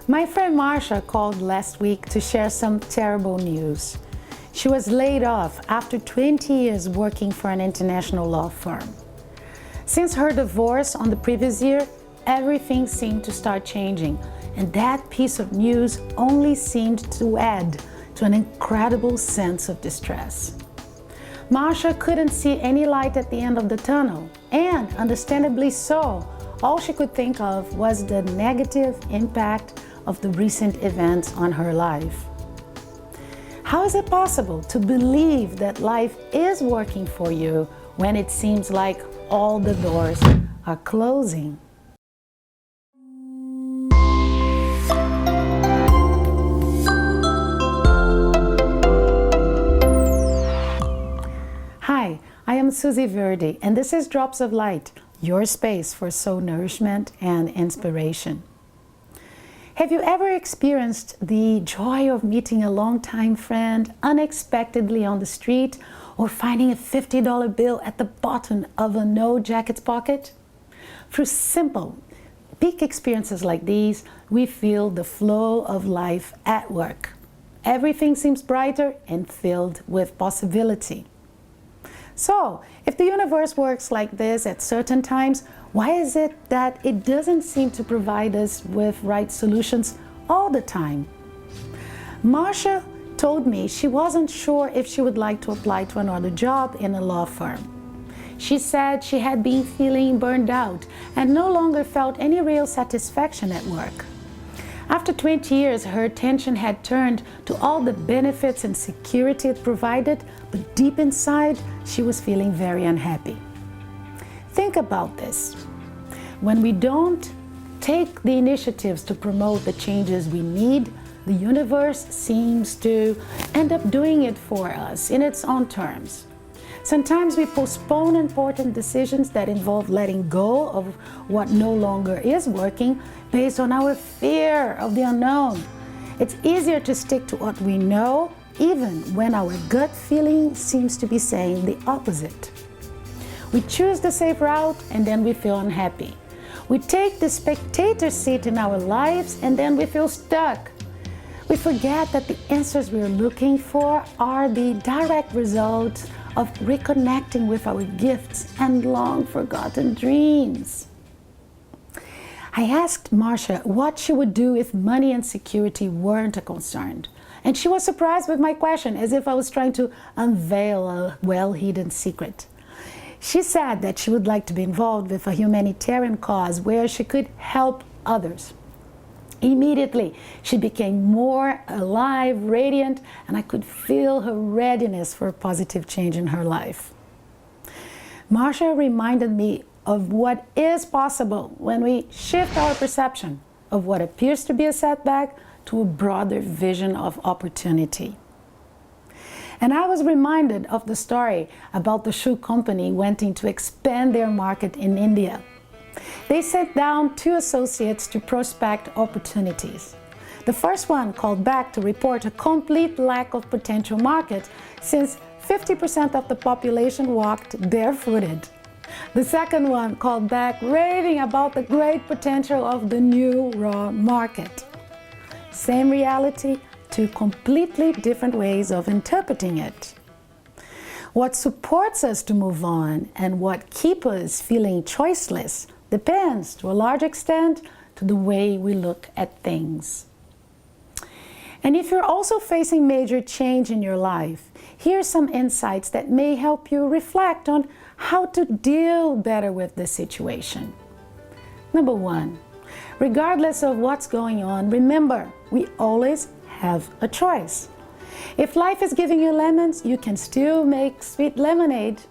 My friend Marsha called last week to share some terrible news. She was laid off after 20 years working for an international law firm. Since her divorce on the previous year, everything seemed to start changing, and that piece of news only seemed to add to an incredible sense of distress. Marsha couldn't see any light at the end of the tunnel, and understandably so, all she could think of was the negative impact of the recent events on her life. How is it possible to believe that life is working for you when it seems like all the doors are closing? Hi, I am Susie Verdi, and this is Drops of Light, your space for soul nourishment and inspiration. Have you ever experienced the joy of meeting a longtime friend unexpectedly on the street, or finding a $50 bill at the bottom of a no-jacket pocket? Through simple, big experiences like these, we feel the flow of life at work. Everything seems brighter and filled with possibility. So, if the universe works like this at certain times, why is it that it doesn't seem to provide us with right solutions all the time? Marsha told me she wasn't sure if she would like to apply to another job in a law firm. She said she had been feeling burned out and no longer felt any real satisfaction at work. After 20 years, her attention had turned to all the benefits and security it provided, but deep inside, she was feeling very unhappy. Think about this. When we don't take the initiatives to promote the changes we need, the universe seems to end up doing it for us in its own terms. Sometimes we postpone important decisions that involve letting go of what no longer is working based on our fear of the unknown. It's easier to stick to what we know, even when our gut feeling seems to be saying the opposite. We choose the safe route and then we feel unhappy. We take the spectator seat in our lives and then we feel stuck. We forget that the answers we're looking for are the direct result of reconnecting with our gifts and long-forgotten dreams. I asked Marsha what she would do if money and security weren't a concern. And she was surprised with my question, as if I was trying to unveil a well-hidden secret. She said that she would like to be involved with a humanitarian cause where she could help others. Immediately, she became more alive, radiant, and I could feel her readiness for a positive change in her life. Marsha reminded me of what is possible when we shift our perception of what appears to be a setback to a broader vision of opportunity. And I was reminded of the story about the shoe company wanting to expand their market in India. They sent down 2 associates to prospect opportunities. The first one called back to report a complete lack of potential market, since 50% of the population walked barefooted. The second one called back raving about the great potential of the new raw market. Same reality, 2 completely different ways of interpreting it. What supports us to move on and what keeps us feeling choiceless depends, to a large extent, to the way we look at things. And if you're also facing major change in your life, here are some insights that may help you reflect on how to deal better with the situation. Number 1, regardless of what's going on, remember, we always have a choice. If life is giving you lemons, you can still make sweet lemonade.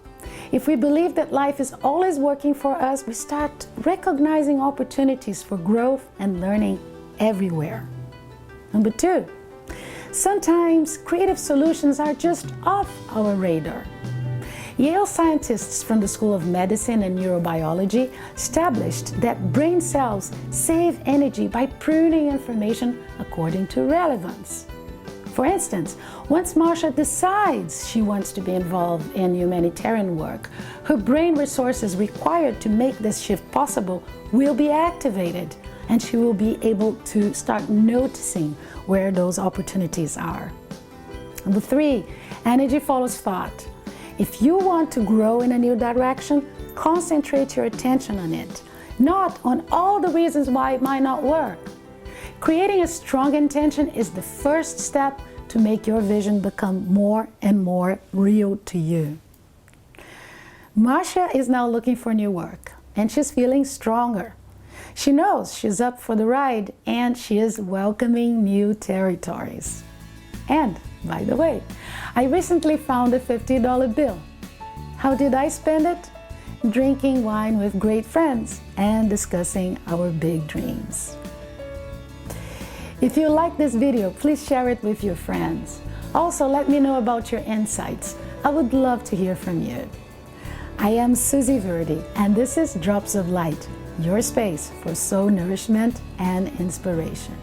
If we believe that life is always working for us, we start recognizing opportunities for growth and learning everywhere. Number 2, sometimes creative solutions are just off our radar. Yale scientists from the School of Medicine and Neurobiology established that brain cells save energy by pruning information according to relevance. For instance, once Marsha decides she wants to be involved in humanitarian work, her brain resources required to make this shift possible will be activated, and she will be able to start noticing where those opportunities are. Number 3, energy follows thought. If you want to grow in a new direction, concentrate your attention on it, not on all the reasons why it might not work. Creating a strong intention is the first step to make your vision become more and more real to you. Marcia is now looking for new work, and she's feeling stronger. She knows she's up for the ride, and she is welcoming new territories. And, by the way, I recently found a $50 bill. How did I spend it? Drinking wine with great friends and discussing our big dreams. If you like this video, please share it with your friends. Also, let me know about your insights. I would love to hear from you. I am Susie Verdi, and this is Drops of Light, your space for soul nourishment and inspiration.